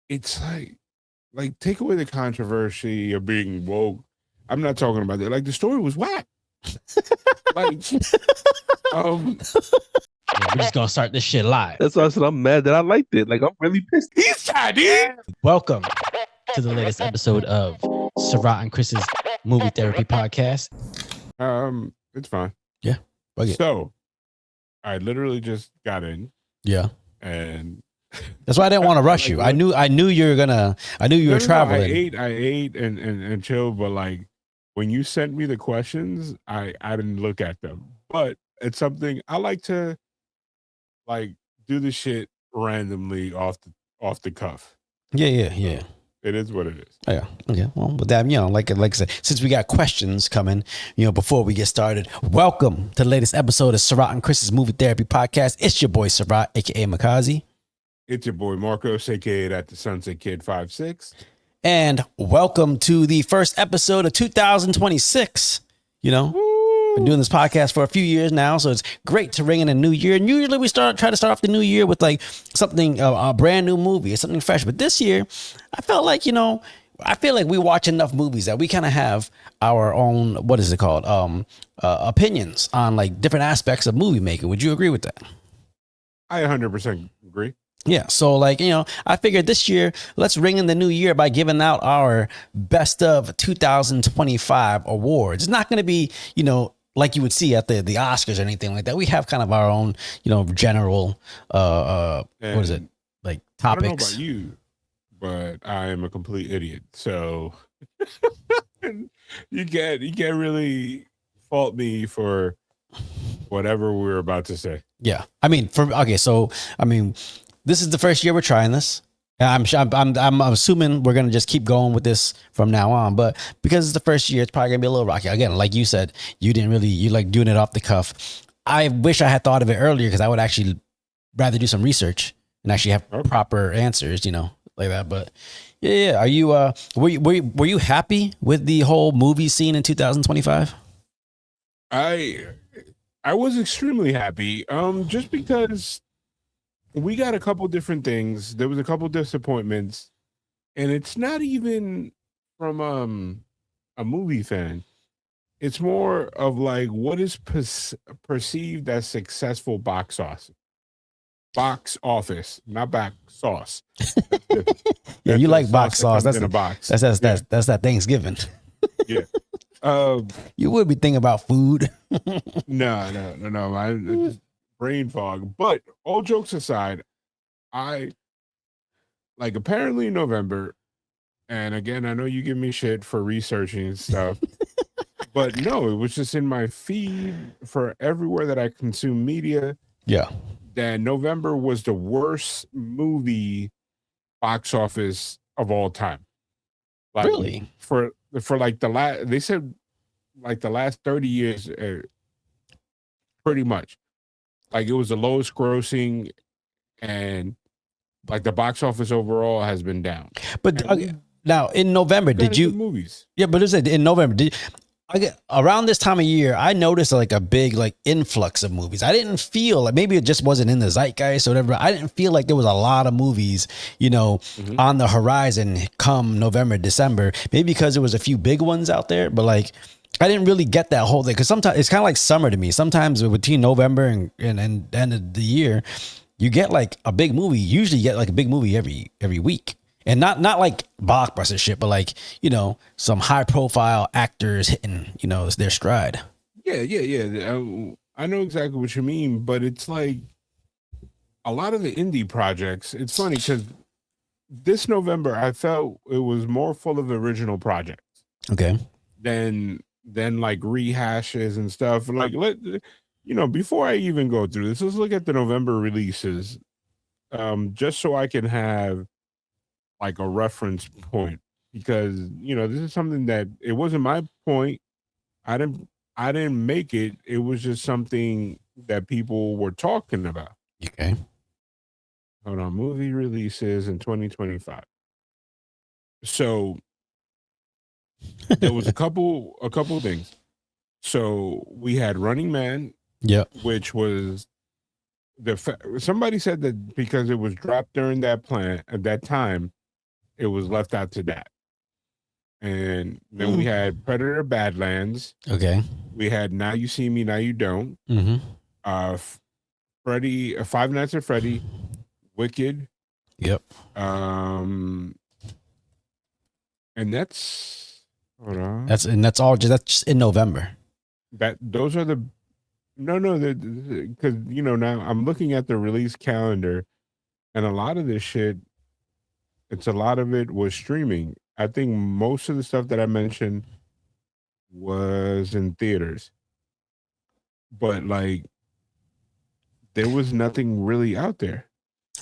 it's like take away the controversy of being woke. I'm not talking about that. Like the story was whack. Like, um, Yeah, we're just gonna start this shit live. That's why I said I'm mad that I liked it. Like I'm really pissed. he's tidy. Welcome to the latest episode of Sarat and Chris's Movie Therapy Podcast. It's fine. Yeah, fuck it. So, I literally just got in, Yeah, and that's why I didn't want to rush Like, you. what? I knew you were gonna. I knew you were No, traveling. I ate and chilled, but like when you sent me the questions, I didn't look at them. But it's something I like to like do the shit randomly off the cuff. Yeah. It is what it is. Oh, yeah. Okay. Well, with that, like I said, since we got questions coming, before we get started, welcome to the latest episode of Sarat and Chris's Movie Therapy Podcast. It's your boy Sarat, aka Makazi. It's your boy Marcos, aka that the Sunset Kid 5'6". And welcome to the first episode of 2026. Been doing this podcast for a few years now, so it's great to ring in a new year. And usually we try to start off the new year with like something, a brand new movie or something fresh. But this year, I felt like, I feel like we watch enough movies that we kind of have our own, what is it called? Opinions on like different aspects of movie making. Would you agree with that? I 100% agree. Yeah, so like, I figured this year, let's ring in the new year by giving out our best of 2025 awards. It's not going to be, like you would see at the Oscars or anything like that. We have kind of our own, general, what is it? Like I don't know topics. about you, but I am a complete idiot. So you can't really fault me for whatever we're about to say. Yeah. This is the first year we're trying this. I'm assuming we're gonna just keep going with this from now on, but because it's the first year, it's probably gonna be a little rocky. Again, like you said, you like doing it off the cuff. I wish I had thought of it earlier because I would actually rather do some research and actually have proper answers, like that. But yeah. Are you were you happy with the whole movie scene in 2025? I was extremely happy. Just because we got a couple different things. There was a couple disappointments, and it's not even from a movie fan. It's more of like what is perceived as successful box office, not back sauce. Yeah, you like box sauce. That's in a box. That's that Thanksgiving. Yeah. You would be thinking about food. No. I just brain fog. But all jokes aside, I like apparently in November, and again, I know you give me shit for researching and stuff, but no, it was just in my feed for everywhere that I consume media. Yeah. That November was the worst movie box office of all time. Like, really? For like they said like the last 30 years, pretty much. Like it was the lowest grossing, and like the box office overall has been down. But now in November, did you movies? Yeah, but in November, around this time of year, I noticed like a big like influx of movies. I didn't feel like, maybe it just wasn't in the zeitgeist or whatever. I didn't feel like there was a lot of movies, on the horizon come November, December. Maybe because there was a few big ones out there, but like I didn't really get that whole thing because sometimes it's kind of like summer to me. Sometimes between November and the end of the year, you get like a big movie. Usually, you get like a big movie every week. And not like blockbuster shit, but like, some high profile actors hitting, their stride. Yeah. I know exactly what you mean, but it's like a lot of the indie projects. It's funny because this November I felt it was more full of original projects. Okay. Than like rehashes and stuff. Like before I even go through this, let's look at the November releases. Just so I can have like a reference point, because this is something that it wasn't my point. I didn't make it. It was just something that people were talking about. Okay. Hold on, movie releases in 2025. So there was a couple things. So we had Running Man. Yep. Which was somebody said that because it was dropped during that time, it was left out to that. And then we had Predator Badlands. Okay. We had Now You See Me, Now You Don't. Mm-hmm. Freddy, Five Nights at Freddy, Wicked. Yep. And that's hold on. That's just in November. Those are the because now I'm looking at the release calendar, and a lot of this shit, a lot of it was streaming. I think most of the stuff that I mentioned was in theaters, but like there was nothing really out there.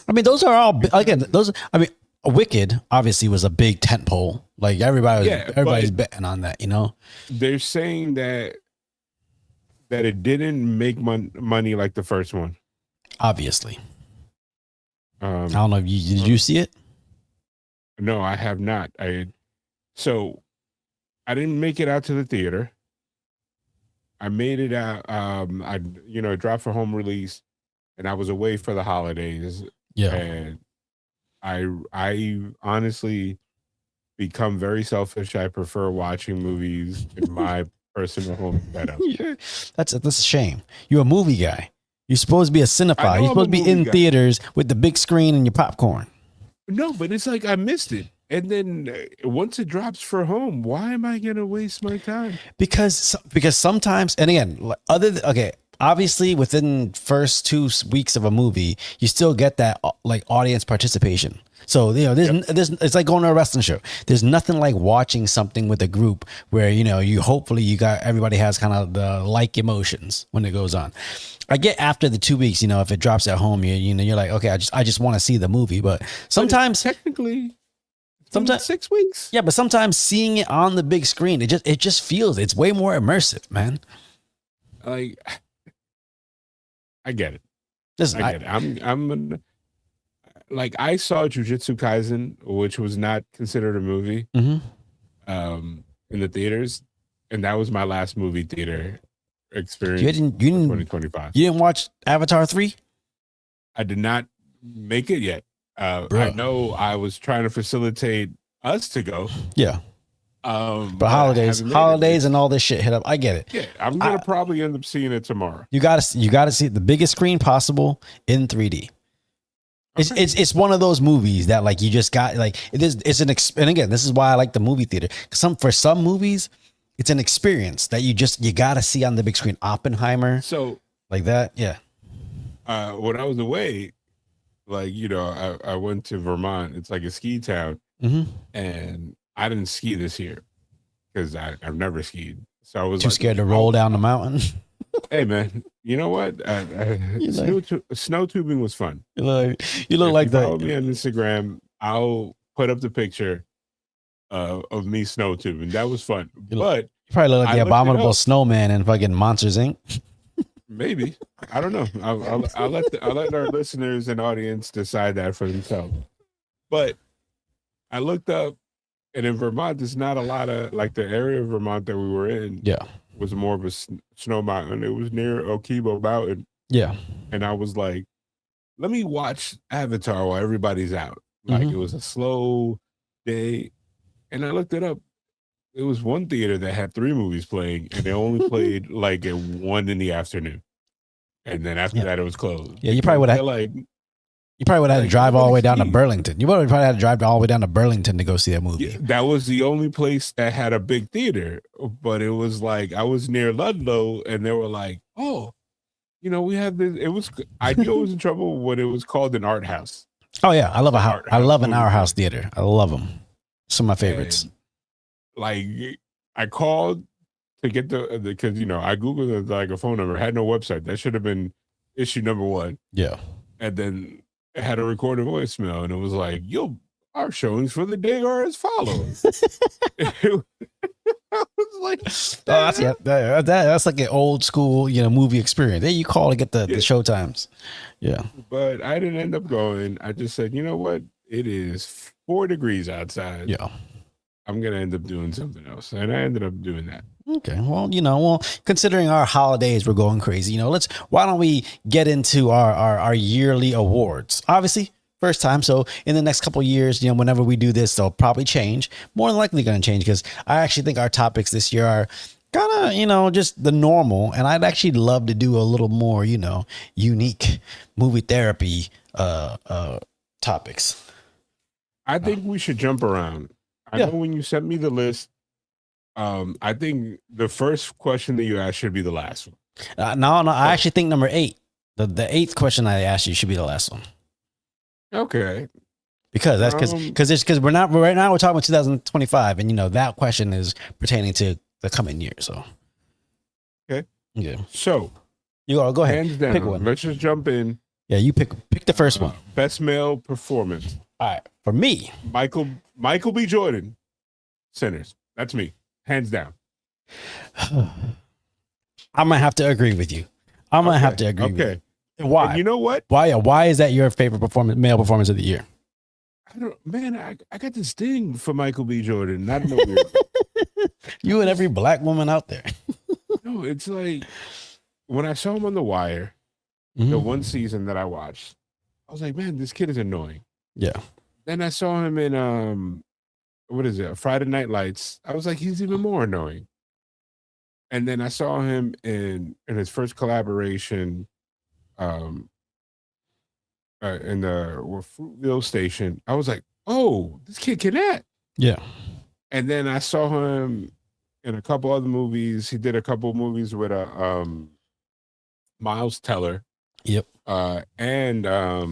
I mean, those are all again. Wicked obviously was a big tentpole. Like everybody's betting on that. They're saying that it didn't make money like the first one. Obviously, I don't know. Did you see it? No, I have not. So I didn't make it out to the theater. I made it out. I dropped for home release, and I was away for the holidays. Yeah, and I honestly become very selfish. I prefer watching movies in my personal home setup. Yeah. That's a shame. You're a movie guy. You're supposed to be a cinephile. You're supposed to be in theaters with the big screen and your popcorn. No, but it's like I missed it. And then once it drops for home, why am I going to waste my time? Because sometimes, and again, obviously within first 2 weeks of a movie, you still get that like audience participation. So, it's like going to a wrestling show. There's nothing like watching something with a group where, everybody has kind of the like emotions when it goes on. I get after the 2 weeks, if it drops at home, you're like, okay, I just want to see the movie. But sometimes technically, sometimes 6 weeks. Yeah, but sometimes seeing it on the big screen, it just feels it's way more immersive, man. Like, I get it. I get it. I saw Jujutsu Kaisen, which was not considered a movie, mm-hmm. In the theaters, and that was my last movie theater experience. You didn't 2025. You didn't watch Avatar 3? I did not make it yet. I know I was trying to facilitate us to go. Yeah. But holidays and all this shit hit up. I get it. Yeah, I'm gonna probably end up seeing it tomorrow. You gotta see it the biggest screen possible in 3D. Okay. It's one of those movies that like you just got like and again, this is why I like the movie theater. For some movies, it's an experience that you gotta see on the big screen. Oppenheimer, so like that, yeah. When I was away, I went to Vermont. It's like a ski town, mm-hmm. and I didn't ski this year because I've never skied. So I was too scared to roll down the mountain. Hey man, you know what? Snow tubing was fun. You look like that. Follow me on Instagram. I'll put up the picture of me snow tubing. That was fun. But you probably look like the abominable snowman in fucking Monsters Inc. Maybe, I don't know. I'll let our listeners and audience decide that for themselves. But I looked up, and in Vermont, there's not a lot of like the area of Vermont that we were in. Yeah. Was more of a snow mountain. It was near Okibo Mountain. Yeah. And I was like, let me watch Avatar while everybody's out. Like It was a slow day. And I looked it up. It was one theater that had 3 movies playing, and they only played like at 1 in the afternoon. And then after that, it was closed. Yeah, you probably would have. You probably would have had to drive all the way down to Burlington. You probably had to drive all the way down to Burlington to go see that movie. Yeah, that was the only place that had a big theater. But it was like, I was near Ludlow, and they were like, oh, we have this. I knew I was in trouble when it was called an art house. Oh, yeah. I love an art house theater. I love them. Some of my favorites. And, I called to get because, I Googled like a phone number. It had no website. That should have been issue number 1. Yeah. And then it had a recorded voicemail, and it was like, our showings for the day are as follows. I was like, that's like an old school, movie experience. Hey, you call to get the show times. Yeah. But I didn't end up going. I just said, you know what? It is 4 degrees outside. Yeah. I'm going to end up doing something else. And I ended up doing that. Okay. Well, considering our holidays were going crazy, why don't we get into our yearly awards? Obviously, first time. So in the next couple of years, whenever we do this, they'll probably change. More than likely going to change because I actually think our topics this year are kind of, just the normal. And I'd actually love to do a little more, unique movie therapy topics. I think we should jump around. I Yeah. know when you sent me the list, I think the first question that you asked should be the last one. No, I actually think number 8, the 8th question I asked you should be the last one. Okay. Because that's because we're not right now we're talking about 2025, and that question is pertaining to the coming year. So, okay, yeah. So you go ahead, hands down. pick one. Let's just jump in. Yeah, you pick the first one. Best male performance. All right, for me, Michael B. Jordan, Sinners. That's me, hands down. I'm gonna have to agree with you. I'm gonna have to agree. Okay. With you. Why? And you know what? Why is that your favorite male performance of the year? I got this thing for Michael B. Jordan. Not in a weird way. You and every black woman out there. No, it's like when I saw him on The Wire, the one season that I watched, I was like, man, this kid is annoying. Yeah. Then I saw him in what is it? Friday Night Lights. I was like, he's even more annoying. And then I saw him in his first collaboration, in the Fruitville Station. I was like, oh, this kid can act. Yeah. And then I saw him in a couple other movies. He did a couple of movies with Miles Teller. Yep. And I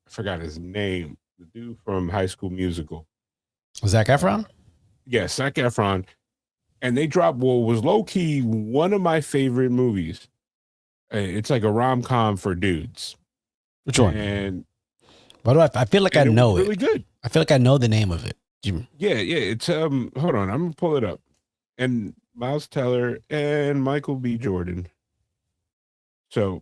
forgot his name. The dude from High School Musical. Zac Efron? Yeah, Zac Efron. And they dropped what was low-key one of my favorite movies. It's like a rom-com for dudes. Which one? And why do I feel like I know it? Really good. I feel like I know the name of it. Yeah. It's hold on, I'm gonna pull it up. And Miles Teller and Michael B. Jordan. So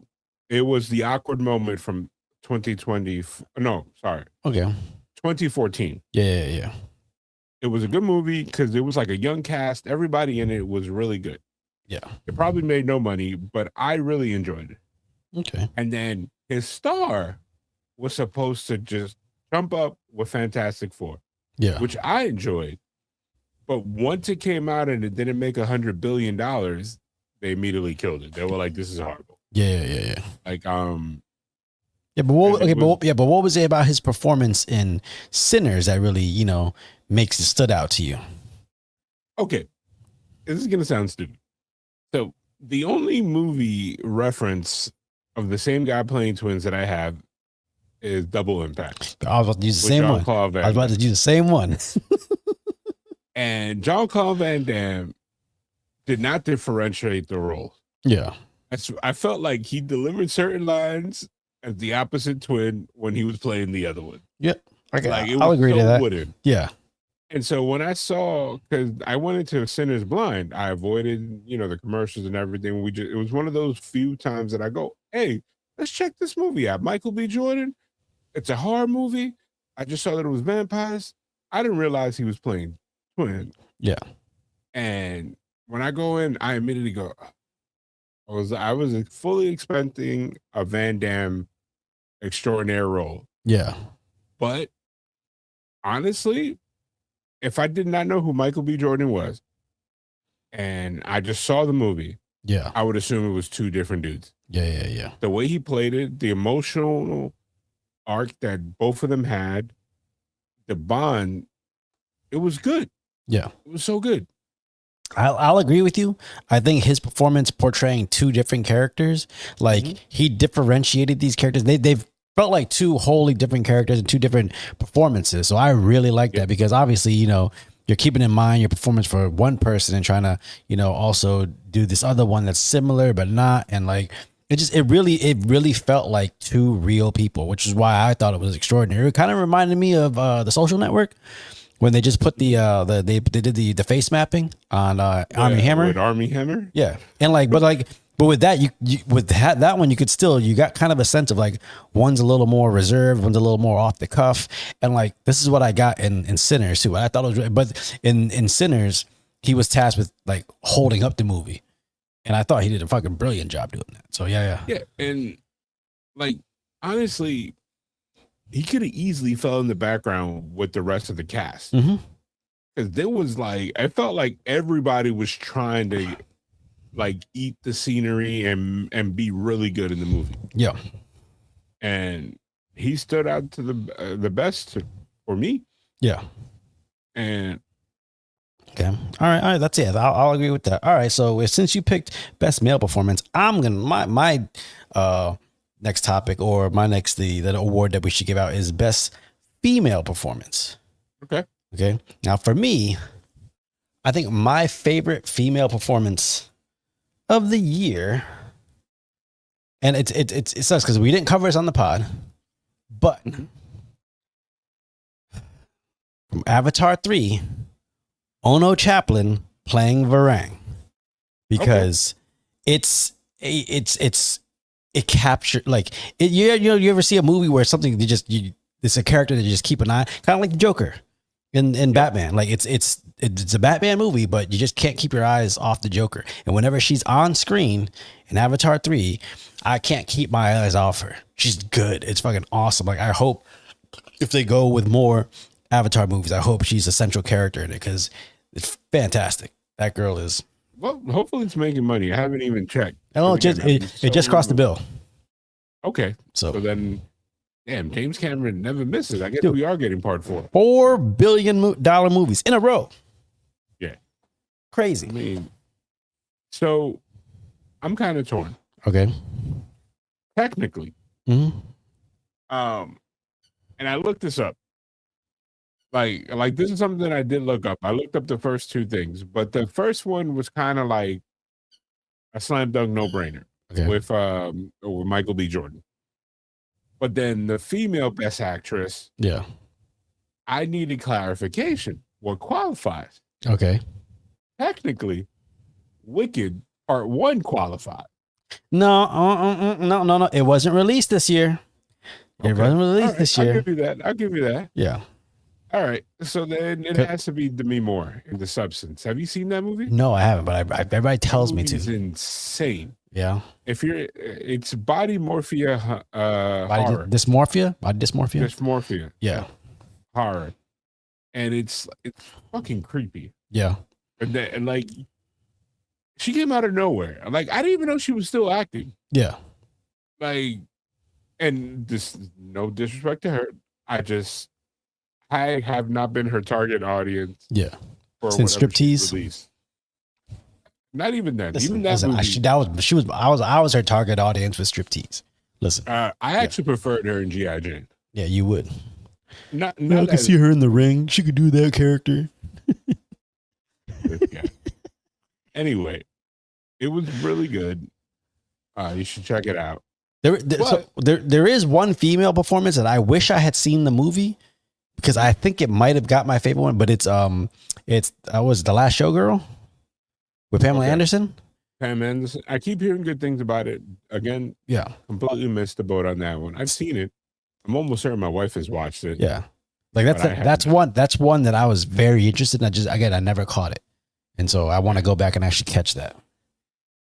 it was the awkward moment from 2020. No, sorry. Okay. 2014. Yeah. It was a good movie because it was like a young cast. Everybody in it was really good. Yeah. It probably made no money, but I really enjoyed it. Okay. And then his star was supposed to just jump up with Fantastic Four. Yeah. Which I enjoyed. But once it came out and it didn't make $100 billion, they immediately killed it. They were like, this is horrible. Yeah. Like, yeah, but what was it about his performance in Sinners that really, makes it stood out to you? Okay. This is gonna sound stupid. So the only movie reference of the same guy playing twins that I have is Double Impact. I was about to use the same one. I was about to use the same one. And Jean-Claude Van Damme did not differentiate the role. Yeah. I felt like he delivered certain lines as the opposite twin when he was playing the other one. Yeah. Okay. Like, I'll agree to that. Wooden. Yeah. And so when I saw, because I went into Sinners blind, I avoided, the commercials and everything. It was one of those few times that I go, hey, let's check this movie out. Michael B. Jordan. It's a horror movie. I just saw that it was vampires. I didn't realize he was playing twin. Yeah. And when I go in, I immediately go, I was fully expecting a Van Damme extraordinary role. Yeah. But honestly, if I did not know who Michael B. Jordan was and I just saw the movie, yeah, I would assume it was two different dudes. Yeah. The way he played it, the emotional arc that both of them had, the bond, it was good. Yeah. It was so good. I'll agree with you. I think his performance portraying two different characters, like he differentiated these characters. They've felt like two wholly different characters and two different performances. So I really like that because obviously, you're keeping in mind your performance for one person and trying to, also do this other one that's similar but not. And like it really felt like two real people, which is why I thought it was extraordinary. It kind of reminded me of The Social Network. When they just put they did the face mapping on Army Hammer. With Army Hammer? Yeah. And but with that, that one, you got kind of a sense of like one's a little more reserved, one's a little more off the cuff. And like, this is what I got in Sinners too. I thought it was really, but in Sinners, he was tasked with like holding up the movie. And I thought he did a fucking brilliant job doing that. So yeah. Yeah. And like, honestly, he could have easily fell in the background with the rest of the cast. Mm-hmm. Because there was like, I felt like everybody was trying to like eat the scenery and be really good in the movie. Yeah. And he stood out to the best for me. Yeah. And okay. All right. That's it. I'll agree with that. All right. So since you picked best male performance, I'm gonna my next topic or my next the award that we should give out is best female performance. okay. Okay. Now for me, I think my favorite female performance of the year, and it sucks because we didn't cover this on the pod, but from Avatar 3, Ono Chaplin playing Varang, because it captured like it. You ever see a movie where something it's a character that you just keep an eye, kind of like the Joker in Batman. Like it's a Batman movie, but you just can't keep your eyes off the Joker. And whenever she's on screen in Avatar 3, I can't keep my eyes off her. She's good. It's fucking awesome. Like I hope if they go with more Avatar movies, I hope she's a central character in it because it's fantastic. That girl is. Well, hopefully it's making money. I haven't even checked. Oh, it just crossed the bill. Okay. So then, damn, James Cameron never misses. I guess Dude. we are getting part 4. $4 billion movies in a row. Yeah. Crazy. I mean, so I'm kind of torn. Okay. Technically. Mm-hmm. And I looked this up. Like this is something that I did look up. I looked up the first 2 things, but the first one was kind of like a slam dunk no brainer with Michael B. Jordan. But then the female best actress, Yeah. I needed clarification. What qualifies? Okay. Technically, Wicked Part 1 qualified. No. It wasn't released this year. It Okay. wasn't released All right, this year. I'll give you that. Yeah. All right. So then it has to be Demi Moore in The Substance. Have you seen that movie? No, I haven't, but everybody tells me It's to. insane. Yeah. It's body morphia Body horror. dysmorphia? Body dysmorphia? Dysmorphia Yeah. horror. And it's fucking creepy. Yeah. And like she came out of nowhere. Like I didn't even know she was still acting. Yeah. Like, and this no disrespect to her. I have not been her target audience. Yeah. For Since whatever she's Striptease? released. Not even then. Listen, Even that movie. I was her target audience with Striptease. Listen. I actually preferred her in G.I. Jane. Yeah, you would. Not I could see her in the ring. She could do that character. Yeah. Anyway, it was really good. You should check it out. There is one female performance that I wish I had seen the movie because I think it might have got my favorite one, but it's was The Last Showgirl with Pamela Anderson. Pam Anderson. I keep hearing good things about it. Again, Yeah. completely missed the boat on that one. I've seen it. I'm almost certain my wife has watched it. Yeah. Like But I that's one that I was very interested in. I never caught it. And so I want to go back and actually catch that.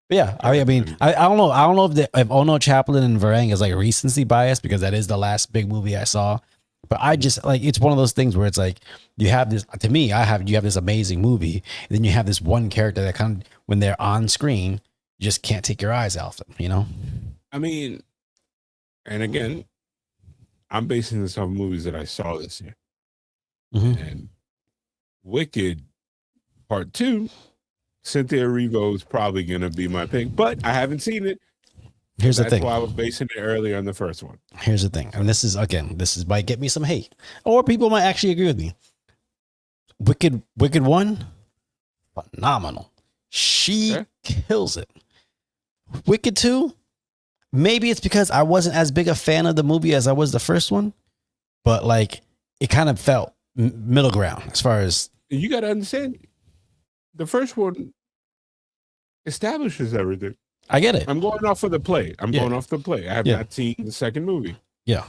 But yeah, I mean, I don't know. I don't know if Ono Chaplin and Varang is like recency bias because that is the last big movie I saw. But I just like it's one of those things where it's like you have this you have this amazing movie, and then you have this one character that kind of when they're on screen, you just can't take your eyes off them, you know? I mean, and again, I'm basing this on movies that I saw this year. Mhm. And Wicked Part 2, Cynthia Erivo is probably going to be my pick, but I haven't seen it. Here's the That's thing. why I was basing it earlier on the first one. Here's the thing. And this might get me some hate. Or people might actually agree with me. Wicked 1, phenomenal. She kills it. Wicked 2, maybe it's because I wasn't as big a fan of the movie as I was the first one, but like it kind of felt middle ground as far as You got to understand, the first one establishes everything. I get it. I'm going off of the play. I have Yeah. not seen the second movie. Yeah.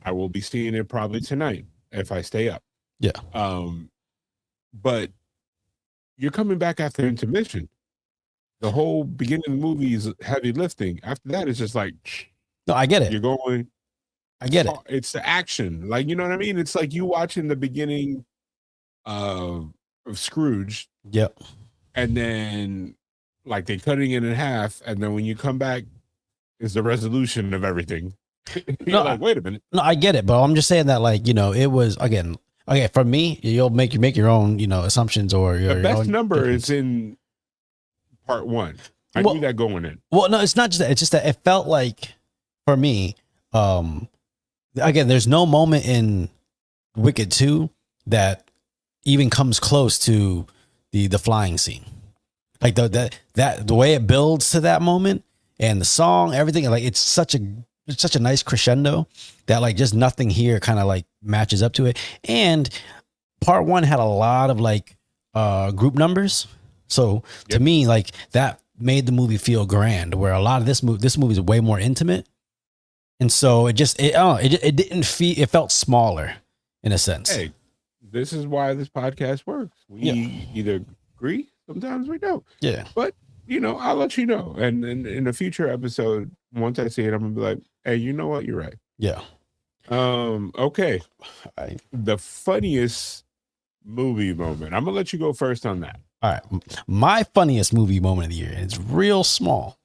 I will be seeing it probably tonight if I stay up. Yeah. But you're coming back after intermission. The whole beginning of the movie is heavy lifting. After that, it's just like No, I get it. you're going I get it. It's the action. Like, you know what I mean? It's like you watching the beginning of Scrooge, Yep. and then like they cutting it in half, and then when you come back, is the resolution of everything. You're No, like, wait a minute. No, I get it, but I'm just saying that, like, you know, it was again. Okay, for me, you'll make your own, you know, assumptions or your The best own number is in part one. I Well- knew that going in. Well, no, it's not just that. It's just that it felt like for me, again, there's no moment in Wicked 2 that even comes close to the flying scene. Like the way it builds to that moment and the song, everything, like it's such a nice crescendo that like just nothing here kind of like matches up to it. And part one had a lot of like group numbers. So to Yep. me, like that made the movie feel grand, where a lot of this movie is way more intimate. And so it didn't feel, it felt smaller in a sense. Hey, this is why this podcast works. We either agree, sometimes we don't. Yeah. But you know, I'll let you know. And in a future episode, once I see it, I'm gonna be like, hey, you know what? You're right. Yeah. Okay. I- The funniest movie moment. I'm gonna let you go first on that. All right. My funniest movie moment of the year. It's real small.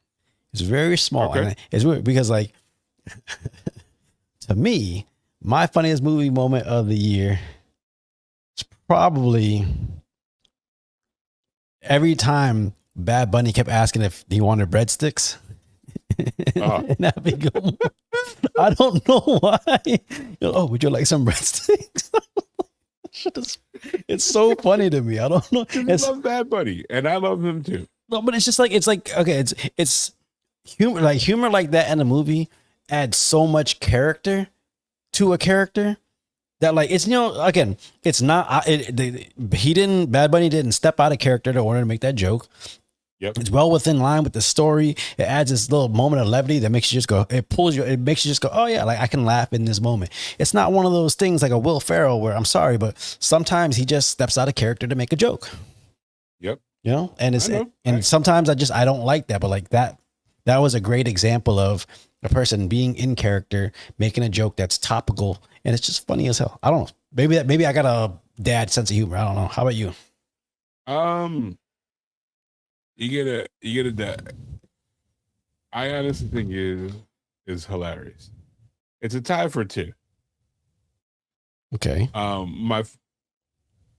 It's very small. Okay. And it's weird because like to me, my funniest movie moment of the year is probably every time Bad Bunny kept asking if he wanted breadsticks. Oh. And that big, I don't know why. Oh, would you like some breadsticks? It's so funny to me. I don't know. I It's, love Bad Bunny, and I love him too. no, but it's like okay, it's humor like that in a movie adds so much character to a character that like it's, you know, again, it's not Bad Bunny didn't step out of character in order to make that joke. Yep. It's well within line with the story. It adds this little moment of levity that makes you just go, it makes you just go, oh yeah, like I can laugh in this moment. It's not one of those things like a Will Ferrell where, I'm sorry, but sometimes he just steps out of character to make a joke. Yep. You know, and it's I know. and sometimes I don't like that, but like that was a great example of a person being in character, making a joke that's topical, and it's just funny as hell. I don't know. Maybe I got a dad sense of humor. I don't know. How about you? You get a dad. I honestly think is hilarious. It's a tie for two. Okay.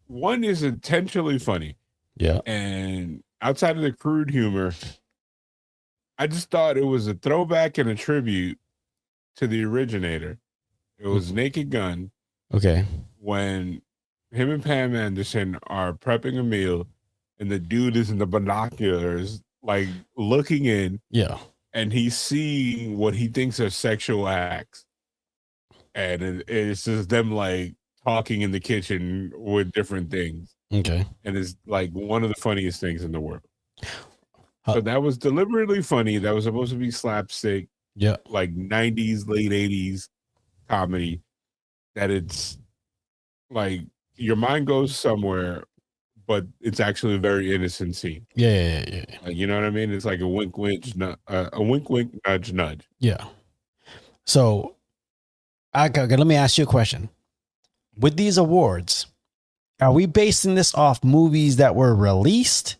One is intentionally funny, Yeah. and outside of the crude humor, I just thought it was a throwback and a tribute to the originator. It was Naked Gun, Okay. when him and Pam Anderson are prepping a meal, and the dude is in the binoculars, like looking in, Yeah. and he's seeing what he thinks are sexual acts, and it's just them like talking in the kitchen with different things, Okay. and it's like one of the funniest things in the world. Huh. So that was deliberately funny. That was supposed to be slapstick, Yeah. like 90s, late 80s comedy. That it's like your mind goes somewhere, but it's actually a very innocent scene. Yeah. Like, you know what I mean? It's like a wink, wink, nudge, nudge. Yeah. So, okay, let me ask you a question. With these awards, are we basing this off movies that were released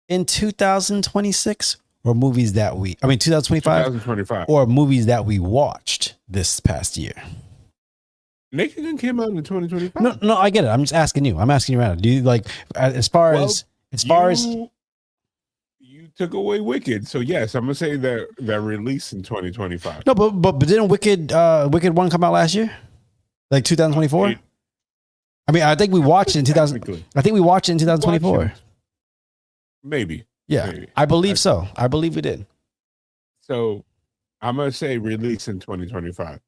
in 2026 or movies that 2025 2025. or movies that we watched this past year? Naked Gun came out in 2025. No, I get it. I'm just asking you. I'm asking you right now. Do you like as far Well, as you took away Wicked, so yes, I'm gonna say that released in 2025. no, but didn't Wicked 1 come out last year? Like 2024? I mean, I think we watched it in 2000. Technically, I think we watched it in 2024. maybe. Yeah, Maybe. I believe so. I believe we did. So I'm gonna say release in 2025.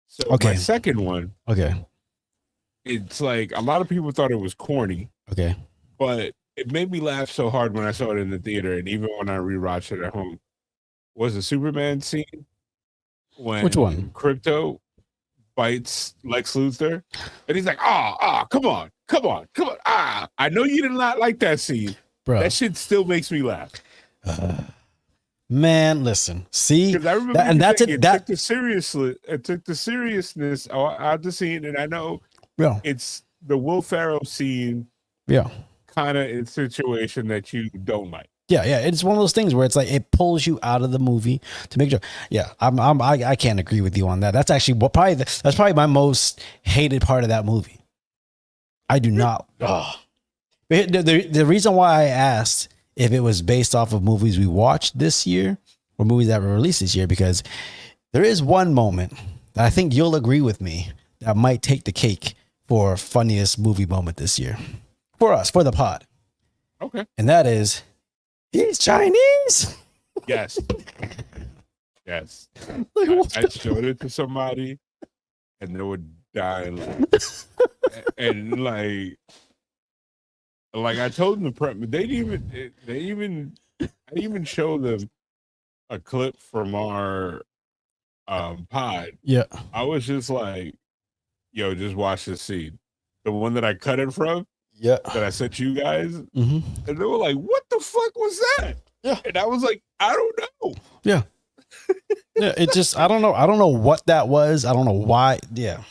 So Okay. my second one, Okay. it's like a lot of people thought it was corny, Okay. but it made me laugh so hard when I saw it in the theater, and even when I rewatched it at home. Was the Superman scene when Which one? Crypto bites Lex Luthor, and he's like, come on. I know you did not like that scene. Bro. That shit still makes me laugh. Man, listen, see, Because I remember and you that's saying it. it That took the seriously, it took the seriousness out of the scene, and I know yeah, it's the Will Ferrell scene, yeah. kind of in situation that you don't like. Yeah, yeah, it's one of those things where it's like it pulls you out of the movie to make sure. Yeah, I can't agree with you on that. That's actually what probably that's probably my most hated part of that movie. I do not. Oh. The reason why I asked if it was based off of movies we watched this year or movies that were released this year, because there is one moment that I think you'll agree with me that might take the cake for funniest movie moment this year for us, for the pod, Okay. and that is he's Chinese. Yes. Yes. Like, what I showed it to somebody, and they were dying. And like I told them the prep, they didn't I even showed them a clip from our pod. Yeah. I was just like, yo, just watch this scene. The one that I cut it from, Yeah. that I sent you guys, Mm-hmm. and they were like, what the fuck was that? Yeah. And I was like, I don't know. Yeah. Yeah. It just, I don't know. I don't know what that was. I don't know why. Yeah.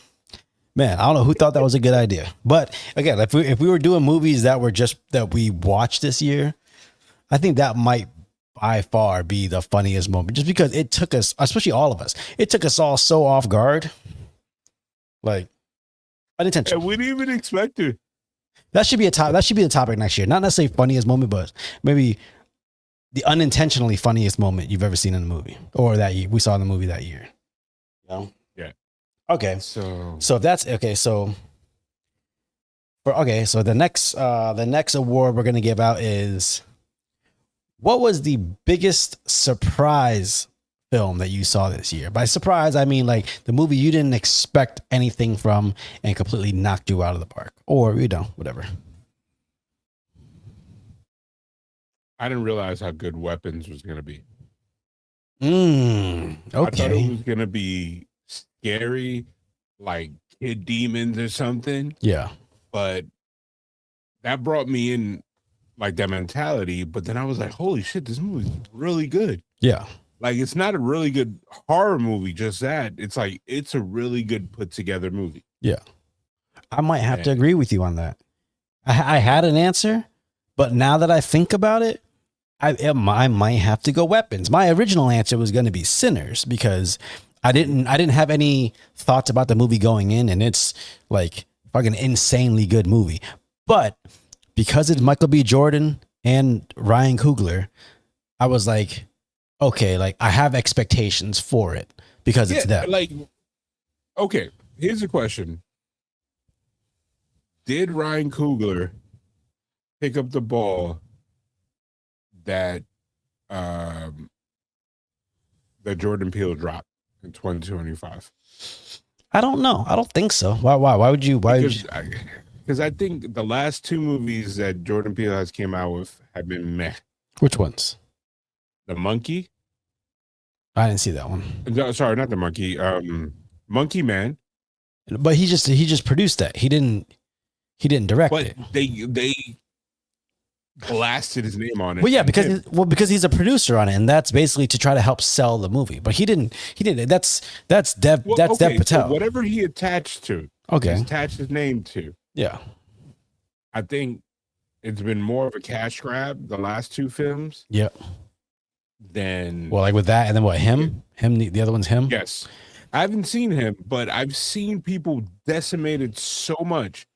Man, I don't know who thought that was a good idea. But again, if we were doing movies that were just that we watched this year, I think that might by far be the funniest moment, just because it took us, especially all of us, it took us all so off guard. Like unintentional. And we didn't even expect it. That should be a top. That should be the topic next year. Not necessarily funniest moment, but maybe the unintentionally funniest moment you've ever seen in a movie, or that we saw in the movie that year. You know? Yeah. Okay. So So if that's okay. So the next award we're gonna give out is, what was the biggest surprise film that you saw this year? By surprise, I mean like the movie you didn't expect anything from and completely knocked you out of the park, or whatever. I didn't realize how good Weapons was gonna be. Okay. I thought it was gonna be scary, like kid demons or something. Yeah. But that brought me in like that mentality. But then I was like, holy shit, this movie's really good. Yeah. Like it's not a really good horror movie, just that. It's like it's a really good put together movie. Yeah. I might have to agree with you on that. I had an answer, but now that I think about it, I might have to go Weapons. My original answer was going to be Sinners, because I didn't have any thoughts about the movie going in, and it's like fucking insanely good movie. But because it's Michael B. Jordan and Ryan Coogler, I was like, okay, like I have expectations for it because it's them. Like, okay, here's a question. Did Ryan Coogler pick up the ball that that Jordan Peele dropped in 2025? I don't know. I don't think so. Why would you? Because I think the last two movies that Jordan Peele has came out with have been meh. Which ones? The Monkey. I didn't see that one. No, sorry, not the Monkey. Monkey Man. But he just produced that. He didn't direct But it. they blasted his name on it. Well, yeah, because he's a producer on it, and that's basically to try to help sell the movie. But he didn't. That's Dev Dev Patel. So whatever he attached to, Okay. he's attached his name to. Yeah. I think it's been more of a cash grab the last two films. Yeah. Than Well, like with that, and then what? Him? The other one's him. Yes, I haven't seen him, but I've seen people decimated so much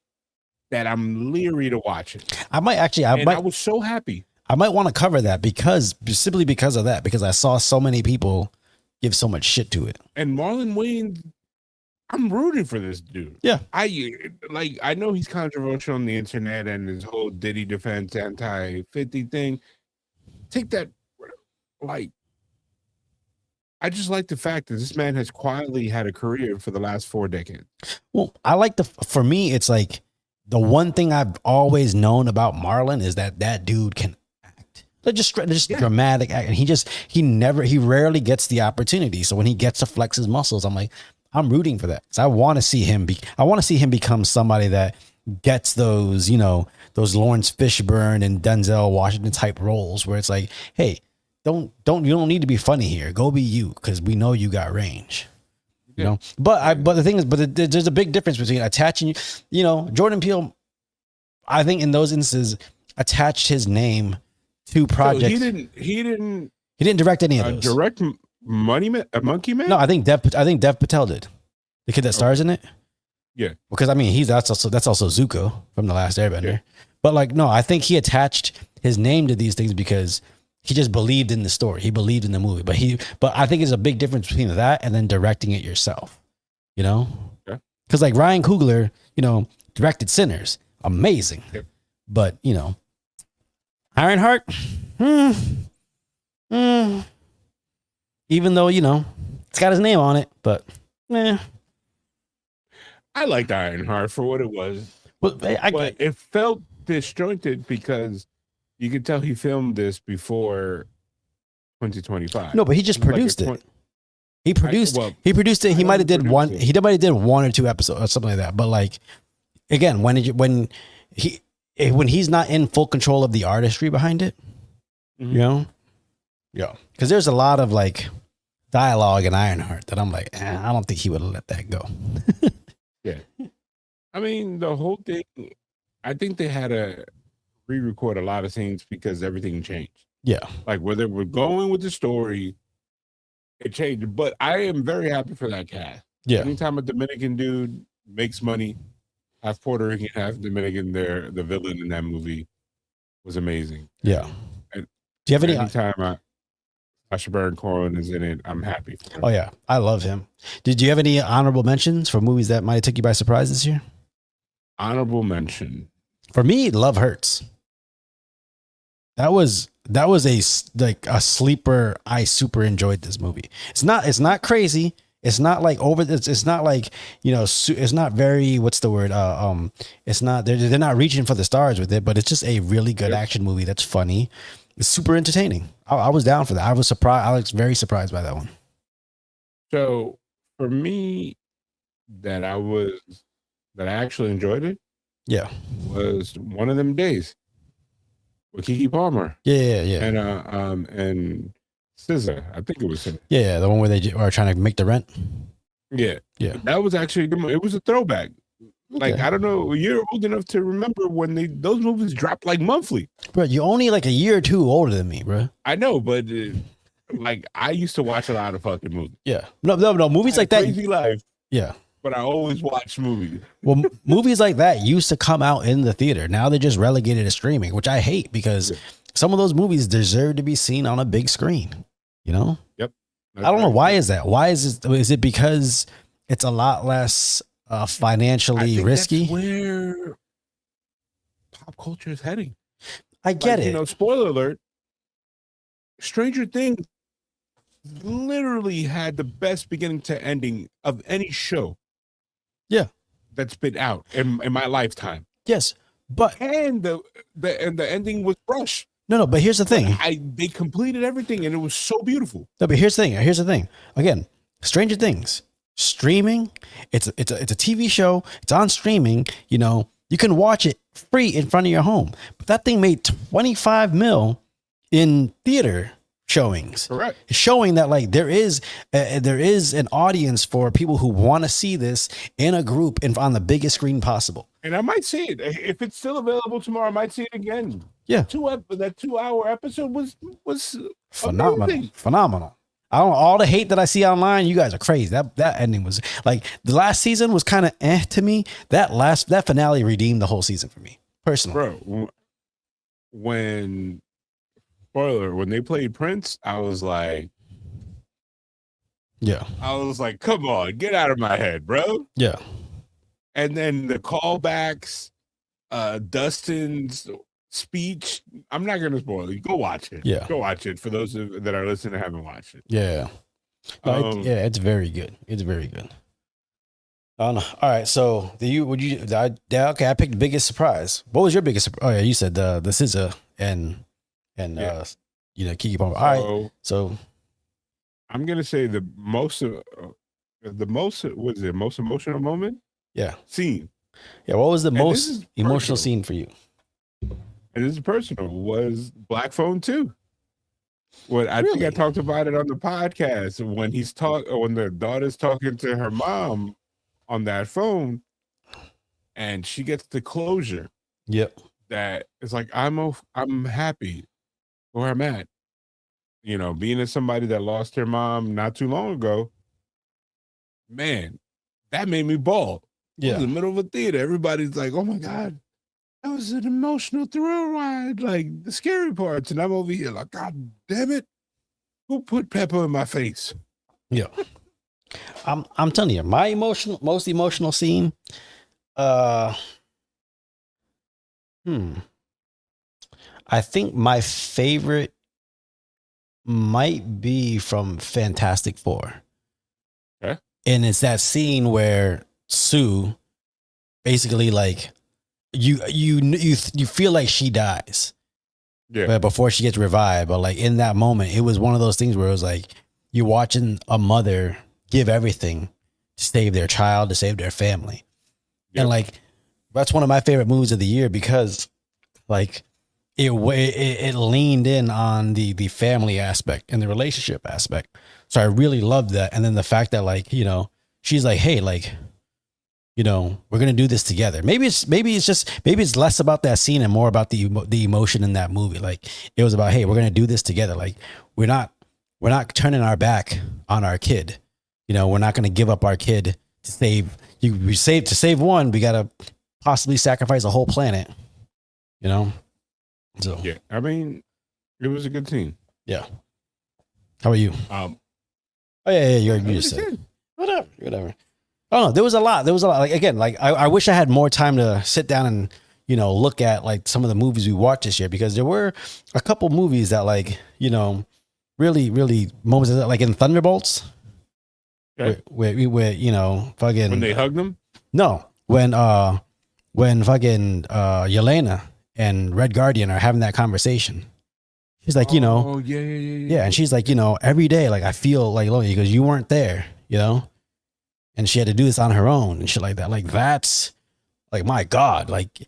that I'm leery to watch it. I was so happy. I might want to cover that simply because of that, because I saw so many people give so much shit to it. And Marlon Wayans, I'm rooting for this dude. Yeah. I know he's controversial on the internet and his whole Diddy defense anti-50 thing. Take that, like, I just like the fact that this man has quietly had a career for the last 4 decades. Well, for me, it's like the one thing I've always known about Marlon is that dude can act. Like just dramatic act. And he rarely gets the opportunity. So when he gets to flex his muscles, I'm like, I'm rooting for that. So I want to see him become somebody that gets those, those Lawrence Fishburne and Denzel Washington type roles where it's like, hey, you don't need to be funny here. Go be you, because we know you got range. You know, but the thing is, there's a big difference between attaching. You know, Jordan Peele, I think in those instances, attached his name to projects. So he didn't direct any of those. direct Monkey Man. No, I think Dev Patel did. The kid that stars in it. Yeah, Because I mean, that's also Zuko from The Last Airbender. Yeah. But like, no, I think he attached his name to these things because he just believed in the story. He believed in the movie. But I think there's a big difference between that and then directing it yourself. You know? Yeah. Because like Ryan Coogler, you know, directed Sinners, amazing. Yep. But you know, Ironheart, even though you know it's got his name on it, but I liked Ironheart for what it was. But But it felt disjointed because you could tell he filmed this before 2025. no, but he just It was like produced a it. twen- He produced. well, he produced it. I He know might he have did produced one. it. He might have did 1 or 2 episodes or something like that. But like, again, when he's not in full control of the artistry behind it, Mhm. you know, yeah, because there's a lot of like dialogue in Ironheart that I'm like, I don't think he would have let that go. I mean, the whole thing, I think they had to re-record a lot of scenes because everything changed. Yeah, Like where they were going with the story, it changed. But I am very happy for that cast. yeah, Anytime a Dominican dude makes money, half Puerto Rican, half Dominican, the villain in that movie was amazing. yeah. And Do you have any? Anytime Sacha Baron Cohen is in it, I'm happy for him. Oh yeah, I love him. Did you have any honorable mentions for movies that might have took you by surprise this year? Honorable mention. For me, Love Hurts. That was a sleeper. I super enjoyed this movie. It's not crazy. It's not like over. It's not like, you know. It's not very. What's the word? It's not. They're not reaching for the stars with it. But it's just a really good action movie that's funny. It's super entertaining. I was down for that. I was surprised. I was very surprised by that one. So for me, that I actually enjoyed it Yeah. was One of Them Days with Keke Palmer Yeah. and SZA. I think it was SZA. Yeah. The one where they are trying to make the rent. Yeah, Yeah. that was actually a good. It was a throwback. Like, Okay. I don't know, you're old enough to remember when those movies dropped like monthly. Bro, you're only like a year or two older than me, bro. I know, but like I used to watch a lot of fucking movies. Yeah. No. Movies I like had a that. crazy life, Yeah. but I always watch movies. Well, movies like that used to come out in the theater. Now they're just relegated to streaming, which I hate because some of those movies deserve to be seen on a big screen. You know? That's I don't know. right. Why is that? Why is it? Is it because it's a lot less I financially think risky? that's where pop culture is heading. I get Like, it. You know, spoiler alert. Stranger Things literally had the best beginning to ending of any show. Yeah. That's been out in my lifetime. Yes, but And the ending was rushed. no. But here's the thing. They completed everything and it was so beautiful. No, but here's the thing. Here's the thing. Again, Stranger Things streaming. It's a TV show. It's on streaming. You know, you can watch it free in front of your home. But that thing made 25 mil in theater showings, Correct. showing that like there is an audience for people who want to see this in a group and on the biggest screen possible. And I might see it. If it's still available tomorrow, I might see it again. Yeah. That 2-hour episode was Phenomenal. amazing. Phenomenal. I don't all the hate that I see online. You guys are crazy. That ending was like the last season was kind of to me. That finale redeemed the whole season for me personally. Bro, when they played Prince, I was like, Yeah. come on, get out of my head, bro. Yeah. And then the callbacks, Dustin's speech. I'm not gonna spoil it. Go watch it. Yeah. Go watch it for those that are listening and haven't watched it. Yeah. No, it's very good. It's very good. I don't know. All right. So okay, I picked biggest surprise. What was your biggest surprise? Oh yeah, you said the SZA and Yeah. Keke Palmer. All right. So I'm gonna say the most most emotional moment yeah. scene. Yeah. What was the And most this is emotional personal. scene for you? And this is personal, was Black Phone 2. When I think I Really? talked about it on the podcast when the daughter's talking to her mom on that phone, and she gets the closure Yep. that it's like I'm happy where I'm at. You know, being as somebody that lost her mom not too long ago, man, that made me bawl. I was in Yeah. the middle of a theater. Everybody's like, "Oh my god, that was an emotional thrill ride, like the scary parts," and I'm over here like, "God damn it, who put pepper in my face?" Yeah. I'm telling you, my most emotional scene. Uh, hmm. I think my favorite might be from Fantastic Four. Okay. And it's that scene where Sue basically like you feel like she dies, Yeah, but before she gets revived. But like in that moment, it was one of those things where it was like you're watching a mother give everything to save their child, to save their family. Yep. And like that's one of my favorite movies of the year because like it leaned in on the family aspect and the relationship aspect. So I really loved that. And then the fact that like, she's like, hey, like, we're gonna do this together. Maybe it's less about that scene and more about the emotion in that movie. Like it was about, hey, we're gonna do this together. Like we're not turning our back on our kid. We're not gonna give up our kid to save you. To save one, we gotta possibly sacrifice a whole planet. So yeah. I mean, it was a good scene. yeah. How about you? Um, Oh yeah, you I just said understand. whatever. Oh no, there was a lot. Like again, like I wish I had more time to sit down and look at like some of the movies we watched this year because there were a couple movies that like really moments like in Thunderbolts Okay. where fucking When they hugged them, no when fucking Yelena and Red Guardian are having that conversation. She's like, oh yeah. yeah, and she's like, every day, like I feel like lonely because you weren't there, and she had to do this on her own and shit like that. Like that's like my God, like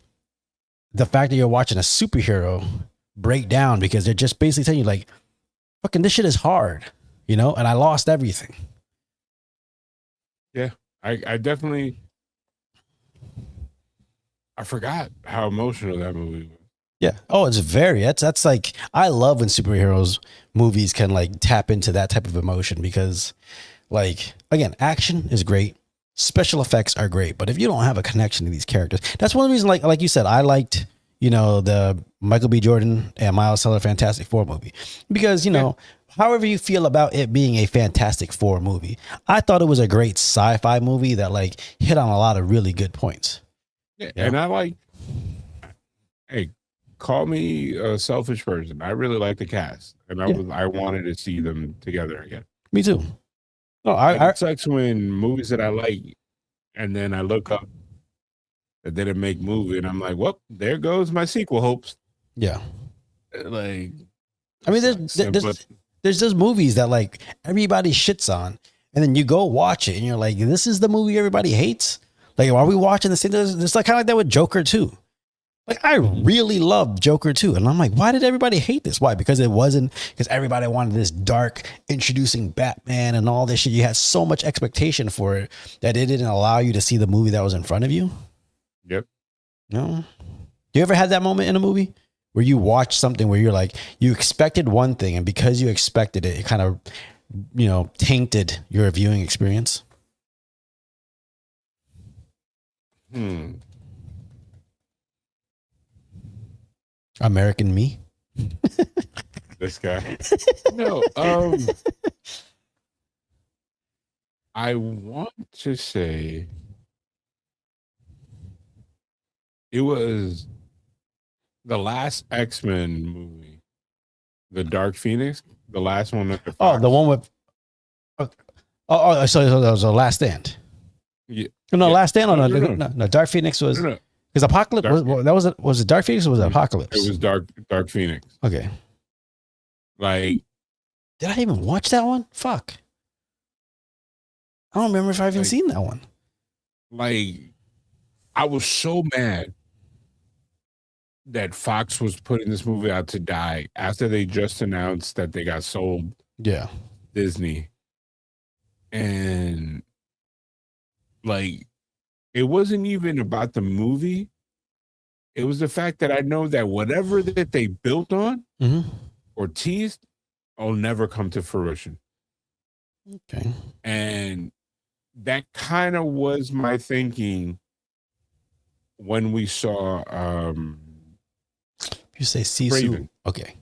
the fact that you're watching a superhero break down because they're just basically telling you like, fucking this shit is hard, and I lost everything. Yeah, I definitely I forgot how emotional that movie was. Yeah. Oh, it's that's like I love when superheroes movies can like tap into that type of emotion because like again, action is great. Special effects are great, but if you don't have a connection to these characters, that's one of the reasons like you said, I liked, the Michael B. Jordan and Miles Teller Fantastic Four movie. Because, however you feel about it being a Fantastic Four movie, I thought it was a great sci-fi movie that like hit on a lot of really good points. Yeah, Yeah. and I like. Hey, call me a selfish person. I really like the cast, and I wanted to see them together again. Me too. No, It sucks when movies that I like, and then I look up that they didn't make movie, and I'm like, well, there goes my sequel hopes. yeah. Like, I mean, there's those movies that like everybody shits on, and then you go watch it, and you're like, this is the movie everybody hates. Like, are we watching the same? It's like kind of like that with Joker 2. Like, I really loved Joker 2, and I'm like, why did everybody hate this? Why? Because everybody wanted this dark, introducing Batman and all this shit. You had so much expectation for it that it didn't allow you to see the movie that was in front of you. yep. No. You ever had that moment in a movie where you watch something where you're like, you expected one thing, and because you expected it, it kind of, tainted your viewing experience? American Me? This guy. No, I want to say it was the last X-Men movie, the Dark Phoenix, the last one that the Oh, the one with. So that was the Last Stand. Yeah. No, Yeah. Last Stand. No. No. Dark Phoenix was No. because Apocalypse was it Dark Phoenix or was it Apocalypse? It was Dark Phoenix. Okay. Like, Did I even watch that one? Fuck. I don't remember if I've even seen that one. like I was so mad that Fox was putting this movie out to die after they just announced that they got sold Yeah. Disney. And like, it wasn't even about the movie. It was the fact that I know that whatever that they built on Mm-hmm. or teased will never come to fruition. Okay. And that kind of was my thinking when we saw If you say Sisu, Craven. okay.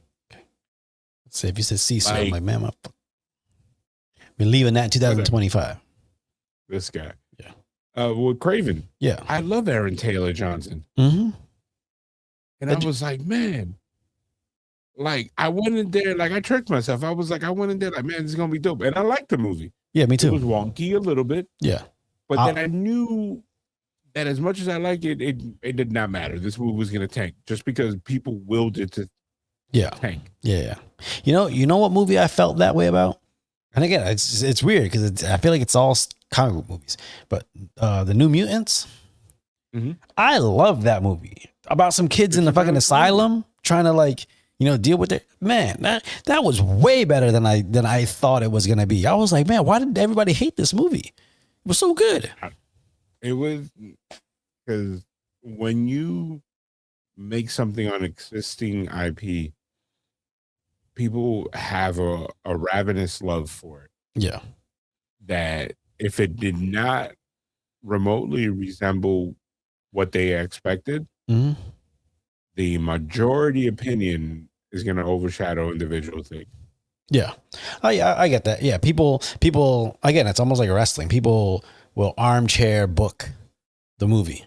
Let's say if you said Sisu, I'm Like- like, man, we're leaving that in 2025. This guy. Yeah. With Craven. Yeah. I love Aaron Taylor Johnson. Mm-hmm. And But I was like, man, like I went in there, like I tricked myself. I was like, I went in there like, man, this is gonna be dope. And I liked the movie. Yeah, me It was too. wonky a little bit, Yeah. but then I knew that as much as I like it, it did not matter. This movie was gonna tank just because people willed it to Yeah. tank. Yeah. You know what movie I felt that way about? And again, it's weird because I feel like it's all comic book movies, but the New Mutants, Mhm. I love that movie about some kids in the It's a fucking valid asylum trying to like, deal with it. Man, that was way better than I thought it was going to be. I was like, man, why did everybody hate this movie? It was so good. It was because when you make something on existing IP, people have a ravenous love for it. Yeah. That if it did not remotely resemble what they expected, Mhm. the majority opinion is going to overshadow individual things. Yeah. Oh yeah, I get that. Yeah. People, again, it's almost like wrestling. People will armchair book the movie.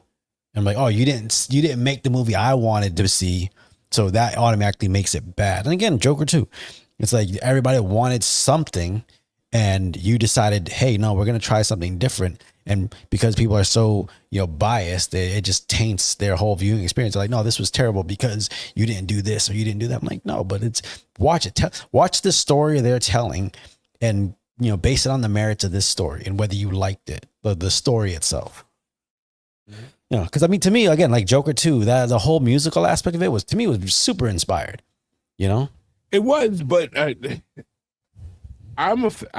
And like, oh, you didn't make the movie I wanted to see. So that automatically makes it bad. And again, Joker too. It's like everybody wanted something and you decided, hey, no, we're going to try something different. And because people are so, biased, it just taints their whole viewing experience. They're like, no, this was terrible because you didn't do this or you didn't do that. I'm like, no, but watch it. Watch the story they're telling and, base it on the merits of this story and whether you liked it, the story itself. Mhm. Because I mean, to me, again, like Joker 2, that the whole musical aspect of it was super inspired, It was, but I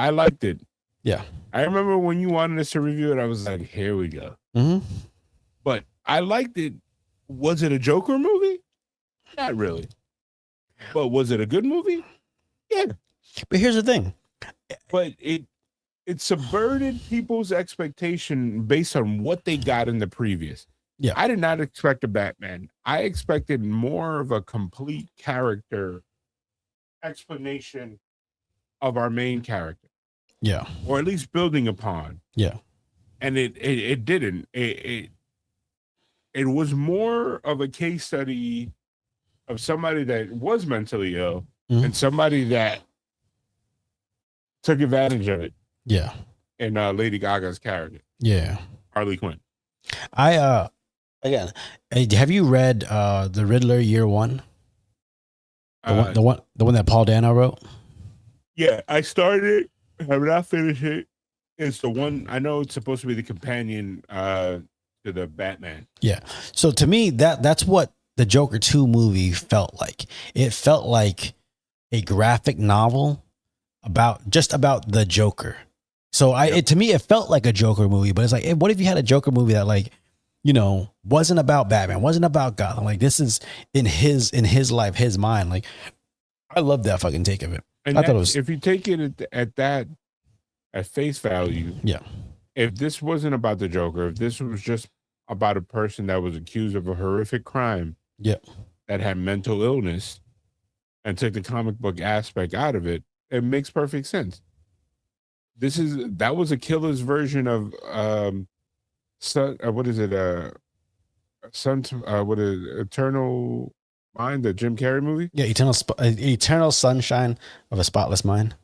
liked it. Yeah. I remember when you wanted us to review it, I was like, here we go. Mm-hmm. But I liked it. Was it a Joker movie? Not really. But was it a good movie? Yeah. But here's the thing. But it subverted people's expectation based on what they got in the previous. Yeah. I did not expect a Batman. I expected more of a complete character explanation of our main character, Yeah. or at least building upon. Yeah. And it didn't. It was more of a case study of somebody that was mentally ill Mhm. and somebody that took advantage of it. Yeah. In Lady Gaga's character, Yeah. Harley Quinn. Again, have you read The Riddler Year One? The one that Paul Dano wrote? Yeah, I started it. Have not finished it. It's the one I know. It's supposed to be the companion to the Batman. Yeah. So to me, that's what the Joker 2 movie felt like. It felt like a graphic novel about the Joker. So to me, it felt like a Joker movie, but it's like, what if you had a Joker movie that like, wasn't about Batman, wasn't about Gotham? Like this is in his life, his mind. Like I love that fucking take of it. And I thought it was, if you take it at face value, yeah. If this wasn't about the Joker, if this was just about a person that was accused of a horrific crime, Yeah. that had mental illness, and took the comic book aspect out of it, it makes perfect sense. That was a killer's version of what is it? Eternal Mind, the Jim Carrey movie? Yeah. Eternal Sunshine of a Spotless Mind.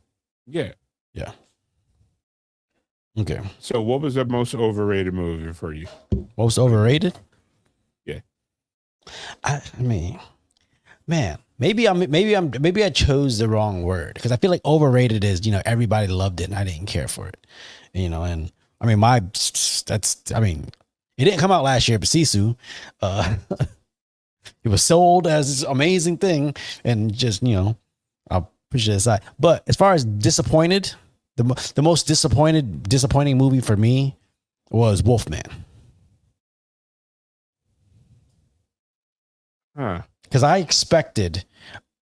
Yeah. Okay. So what was the most overrated movie for you? Most overrated? Yeah. I mean, man, maybe I chose the wrong word because I feel like overrated is, everybody loved it and I didn't care for it, and I mean, it didn't come out last year, but Sisu, It was sold as this amazing thing, and just I'll push it aside. But as far as disappointed, the most disappointing movie for me was Wolfman. Huh. Because I expected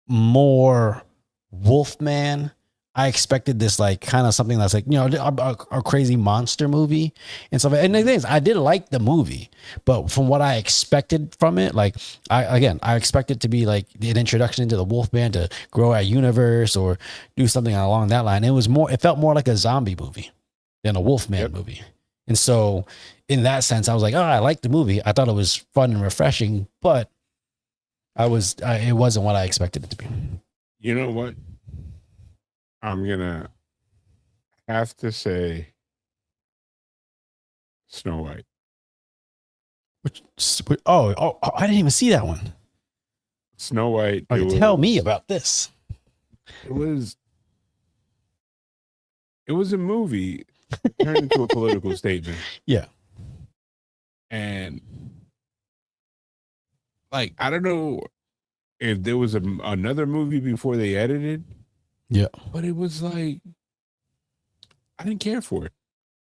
more Wolfman. I expected this like kind of something that's like a crazy monster movie and stuff. And the thing is, I did like the movie, but from what I expected from it, like I expected to be like an introduction into the Wolfman to grow our universe or do something along that line. It felt more like a zombie movie than a Wolfman movie. And so in that sense, I was like, oh, I liked the movie. I thought it was fun and refreshing, but it wasn't what I expected it to be. You know what? I'm gonna have to say Snow White. I didn't even see that one. Snow White. Tell me about this. It was a movie turned into a political statement. Yeah. And like, I don't know if there was another movie before they edited. Yeah. But it was like, I didn't care for it.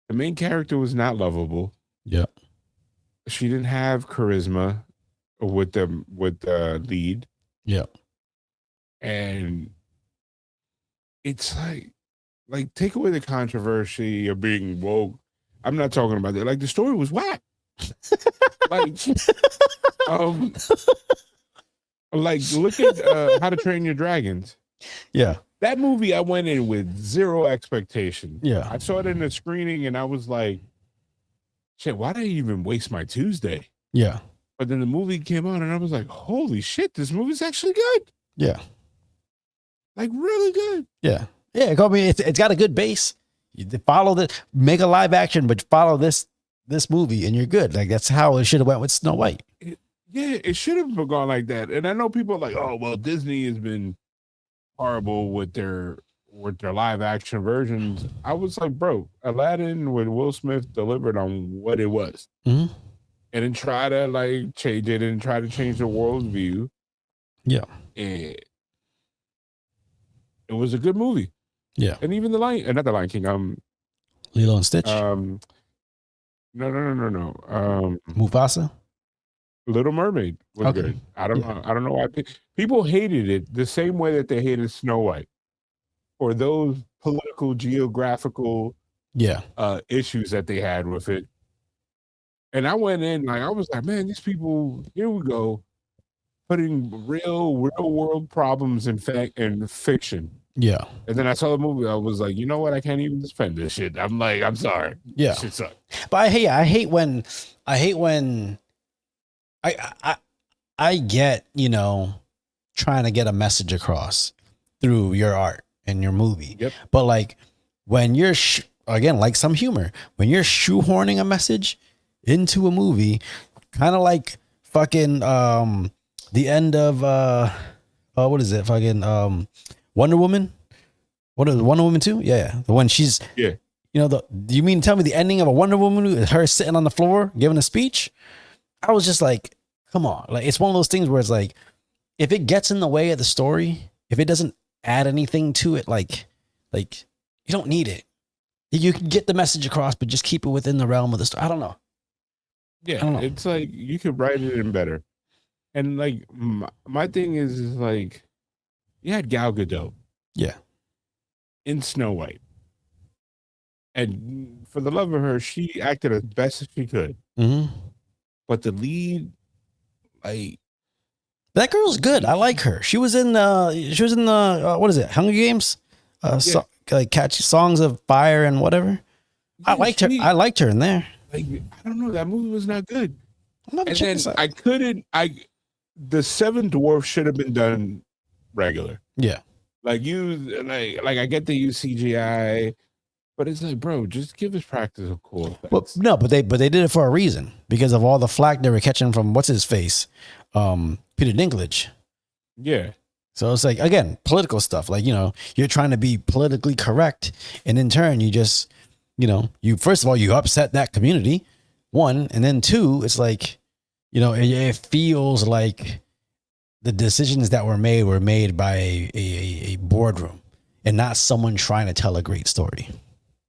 The main character was not lovable. Yeah. She didn't have charisma with the lead. Yeah. And it's like take away the controversy of being woke. I'm not talking about that. Like, the story was whack. Like look at How to Train Your Dragons. Yeah. That movie, I went in with zero expectation. Yeah. I saw it in the screening and I was like, shit, why did I even waste my Tuesday? Yeah. But then the movie came on and I was like, holy shit, this movie's actually good. Yeah. Like, really good. Yeah. Yeah. I mean, it's got a good base. You follow make a live action, but follow this movie and you're good. Like, that's how it should have went with Snow White. It should have gone like that. And I know people are like, oh, well, Disney has been horrible with their live action versions. I was like, bro, Aladdin with Will Smith delivered on what it was. Mm-hmm. And then try to like change it and try to change the world view. Yeah. And it was a good movie. Yeah. And even not the Lion King, Lilo and Stitch. No. Mufasa. Little Mermaid was good. I don't know why people hated it the same way that they hated Snow White or those political, geographical issues that they had with it. And I went in like, I was like, man, these people, here we go, putting real world problems in fiction. Yeah. And then I saw the movie. I was like, you know what? I can't even defend this shit. I'm like, I'm sorry. Yeah. This shit sucks. But I hate when I get, trying to get a message across through your art and your movie. Yep. But like when you're again, like some humor, when you're shoehorning a message into a movie, kind of like fucking the end of what is it? Fucking Wonder Woman. What is it, Wonder Woman 2? Yeah. The one she's do you mean tell me the ending of a Wonder Woman, her sitting on the floor giving a speech? I was just like, come on. Like, it's one of those things where it's like, if it gets in the way of the story, if it doesn't add anything to it, like you don't need it. You can get the message across, but just keep it within the realm of the story. I don't know. Yeah, it's like you could write it in better. And like my thing is like, you had Gal Gadot. Yeah. In Snow White. And for the love of her, she acted as best as she could. Mm-hmm. But the lead, like, that girl's good. I like her. She was in the what is it? Hunger Games? Like catchy songs of fire and whatever. Yeah, I liked her. I liked her in there. Like, I don't know. That movie was not good. And then the Seven Dwarfs should have been done regular. Yeah. Like I get the CGI, but it's like, bro, just give us practical cool effects. Well, no, but they did it for a reason, because of all the flack they were catching from what's his face, Peter Dinklage. Yeah. So it's like, again, political stuff. Like, you're trying to be politically correct, and in turn, you just, you first of all, you upset that community, one, and then two, it's like, it feels like the decisions that were made by a boardroom and not someone trying to tell a great story.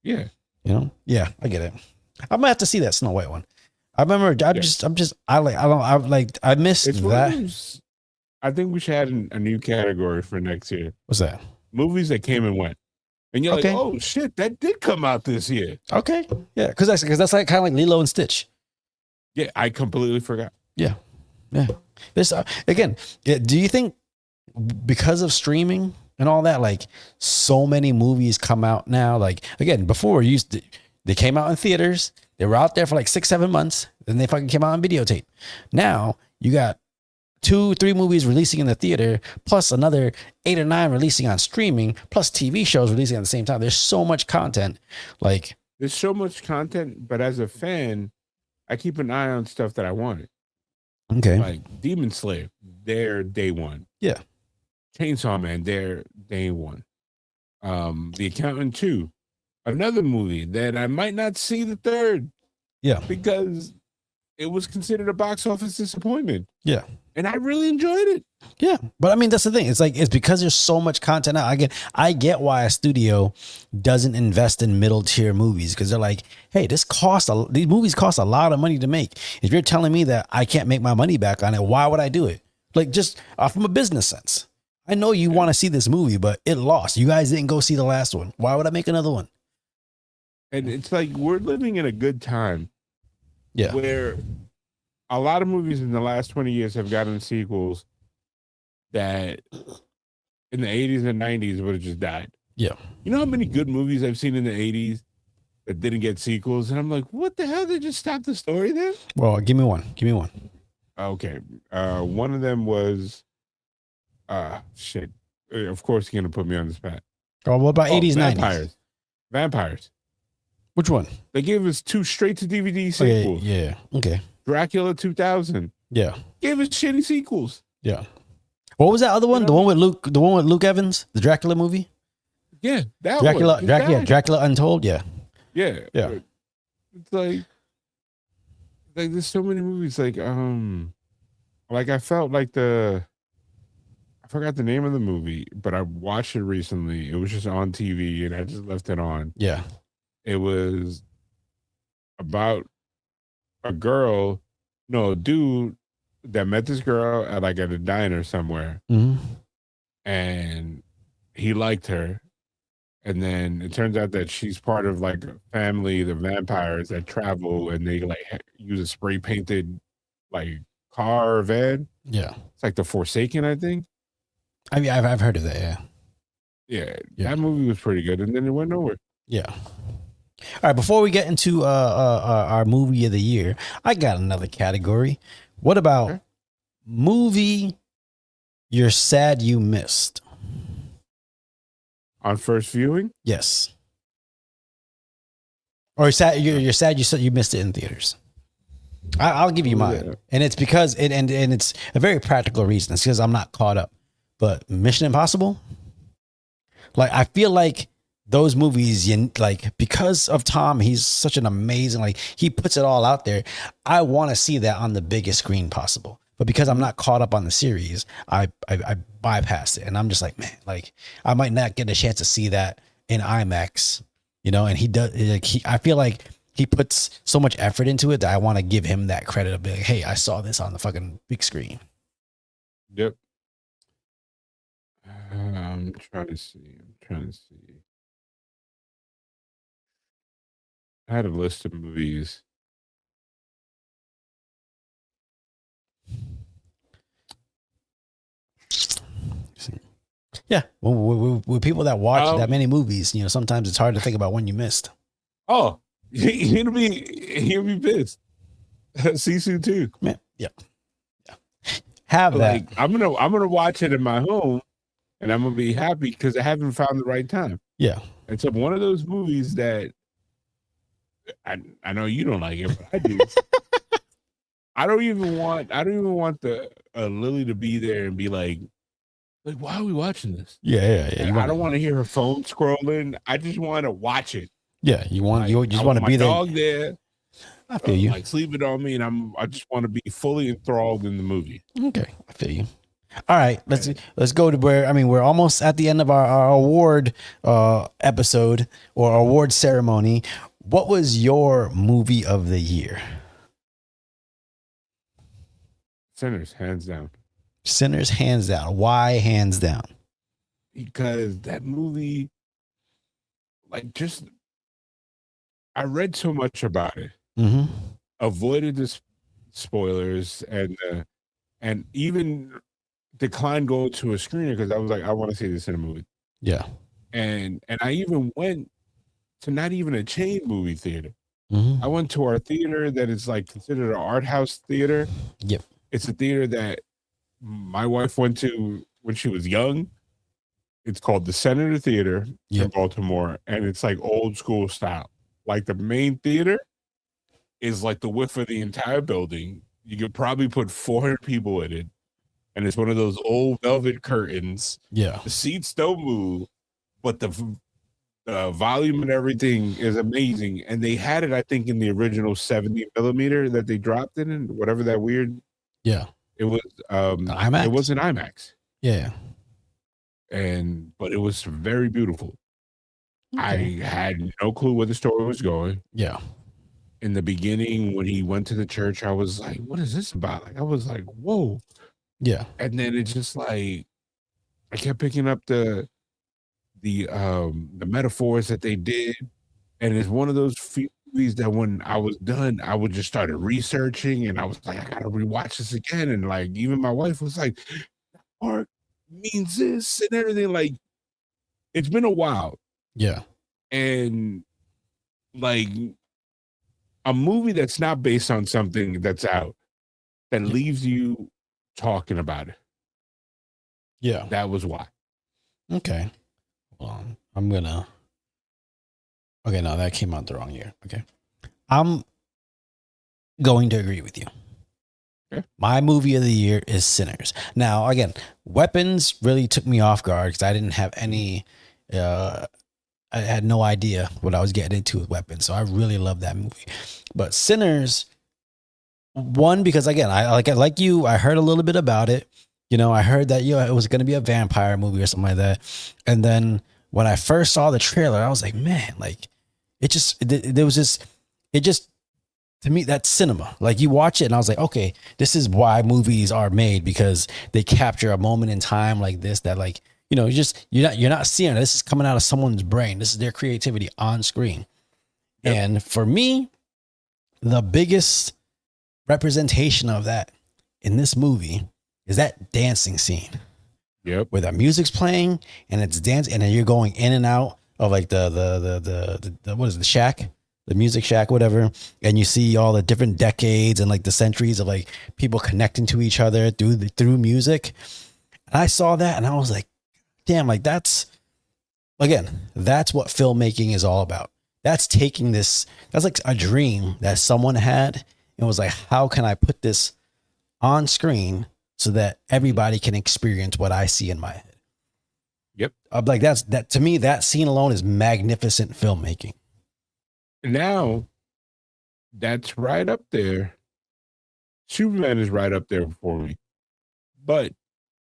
Yeah. You know? Yeah, I get it. I'm gonna have to see that Snow White one. I remember. I missed It's one that. of those, I think we should add a new category for next year. What's that? Movies that came and went. And you're Okay. like, oh shit, that did come out this year. Okay, yeah, because that's like kind of like Lilo and Stitch. Yeah, I completely forgot. Yeah. This again. Do you think because of streaming and all that, like so many movies come out now? Like again, before they came out in theaters, they were out there for like 6-7 months, then they fucking came out on videotape. Now you got 2-3 movies releasing in the theater, plus another 8 or 9 releasing on streaming, plus TV shows releasing at the same time. There's so much content. Like There's so much content, but as a fan, I keep an eye on stuff that I wanted. okay, Like Demon Slayer, they're day one. Yeah. Chainsaw Man, they're day one. The Accountant 2, another movie that I might not see the third. Yeah. Because it was considered a box office disappointment. Yeah. And I really enjoyed it. Yeah, but I mean that's the thing. It's like it's because there's so much content out. I get why a studio doesn't invest in middle tier movies because they're like, hey, these movies cost a lot of money to make. If you're telling me that I can't make my money back on it, why would I do it? Like just from a business sense, I know you want to see this movie, but it lost. You guys didn't go see the last one. Why would I make another one? And it's like we're living in a good time. Yeah, Where a lot of movies in the last 20 years have gotten sequels that in the 80s and 90s would have just died. Yeah. You know how many good movies I've seen in the 80s that didn't get sequels? And I'm like, what the hell? They just stopped the story there? Well, give me one. Okay. One of them was, shit. Of course, you're going to put me on the spot. Oh, what about 80s, 90s? Vampires. Which one? They gave us 2 straight to DVD Okay, sequels. yeah. Okay. Dracula 2000. Yeah. Gave us shitty sequels. Yeah. What was that other one? The one with Luke Evans, the Dracula movie? Yeah, that Dracula, one. Dracula Untold. Yeah. Yeah. Yeah. It's like there's so many movies like I felt like I forgot the name of the movie, but I watched it recently. It was just on TV and I just left it on. Yeah. It was about a dude that met this girl at a diner somewhere, Mm-hmm. and he liked her. And then it turns out that she's part of like a family, the vampires that travel, and they like use a spray painted like car or van. Yeah. It's like the Forsaken, I think. I mean, I've heard of that. Yeah. Yeah, Yeah. that movie was pretty good, and then it went nowhere. Yeah. All right. Before we get into our movie of the year, I got another category. What about Okay. movie you're sad you missed? On first viewing, Yes. Or you're sad you missed it in theaters. I'll give you mine, Yeah. and it's because and it's a very practical reason. It's because I'm not caught up. But Mission Impossible, like I feel like those movies, because of Tom, he's such an amazing, like he puts it all out there. I want to see that on the biggest screen possible. But because I'm not caught up on the series, I bypass it, and I'm just like, man, like I might not get a chance to see that in IMAX, And he does, I feel like he puts so much effort into it that I want to give him that credit of being like, hey, I saw this on the fucking big screen. yep. I'm trying to see. I had a list of movies. Yeah, with people that watch that many movies, sometimes it's hard to think about one you missed. Oh, he'll be pissed. Sisu too. Yeah. Have that. Like I'm gonna watch it in my home, and I'm gonna be happy because I haven't found the right time. Yeah. It's one of those movies that I know you don't like it, but I do. I don't even want the Lily to be there and be like, why are we watching this? Yeah. I don't want to hear her phone scrolling. I just want to watch it. Yeah, you just want to be my there. Dog there. I feel you. Like sleeping on me, and I just want to be fully enthralled in the movie. Okay, I feel you. All right, let's go to where we're almost at the end of our award episode or award ceremony. What was your movie of the year? Sinners, hands down. Sinners, hands down. Why hands down? Because that movie, like, just I read so much about it, Mm-hmm. avoided the spoilers, and even declined going to a screener because I was like, I want to see this in a movie. Yeah. And I even went to not even a chain movie theater. Mm-hmm. I went to our theater that is like considered an art house theater. Yep. It's a theater that my wife went to when she was young. It's called the Senator Theater in Yep. Baltimore, and it's like old school style. Like the main theater is like the width of the entire building. You could probably put 400 people in it, and it's one of those old velvet curtains. Yeah. The seats don't move, but the volume and everything is amazing. And they had it, I think, in the original 70 millimeter that they dropped it in, whatever that weird. Yeah. It was IMAX? It was an IMAX, Yeah. but it was very beautiful. Okay. I had no clue where the story was going. Yeah. In the beginning, when he went to the church, I was like, what is this about? Like, I was like, whoa. Yeah. And then it's just like I kept picking up the metaphors that they did. And it's one of those few movies that when I was done, I would just started researching, and I was like, I gotta rewatch this again. And like even my wife was like, art means this and everything. Like, it's been a while. Yeah. And like a movie that's not based on something that's out that leaves you talking about it. Yeah. That was why. Okay. Well, I'm gonna. Okay, no, that came out the wrong year. Okay. I'm going to agree with you. Okay. My movie of the year is Sinners. Now, again, Weapons really took me off guard because I didn't have any. I had no idea what I was getting into with Weapons, so I really love that movie. But Sinners, one, because again, I like you. I heard a little bit about it. I heard that it was going to be a vampire movie or something like that. And then when I first saw the trailer, I was like, man, like it just to me, that's cinema. Like you watch it and I was like, okay, this is why movies are made, because they capture a moment in time like this that like, you're not seeing it. This is coming out of someone's brain. This is their creativity on screen. Yep. And for me, the biggest representation of that in this movie is that dancing scene. Yep. Where the music's playing and it's dancing, and then you're going in and out of like the what is it, the shack, the music shack, whatever, and you see all the different decades and like the centuries of like people connecting to each other through music. And I saw that and I was like, damn, like that's what filmmaking is all about. That's taking this, that's like a dream that someone had and was like, how can I put this on screen so that everybody can experience what I see in my head? Yep. Like that to me, that scene alone is magnificent filmmaking. Now, that's right up there. Superman is right up there for me. But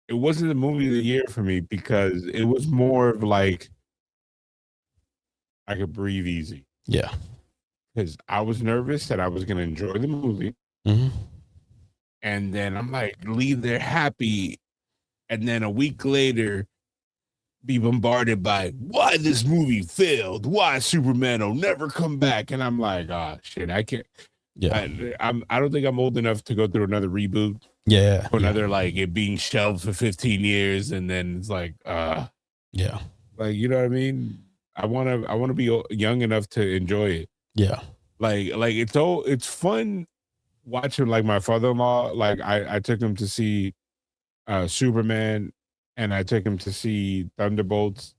it wasn't the movie of the year for me because it was more of like I could breathe easy. Yeah. Because I was nervous that I was going to enjoy the movie. Mm-hmm. And then I'm like, leave there happy. And then a week later, be bombarded by why this movie failed, why Superman will never come back. And I'm like, oh, shit, I can't. Yeah. I don't think I'm old enough to go through another reboot. Yeah. Another, like, it being shelved for 15 years. And then it's like, yeah. Like, you know what I mean? I want to be young enough to enjoy it. Yeah. Like it's fun watching, like, my father-in-law. Like I took him to see Superman, and I took him to see Thunderbolts,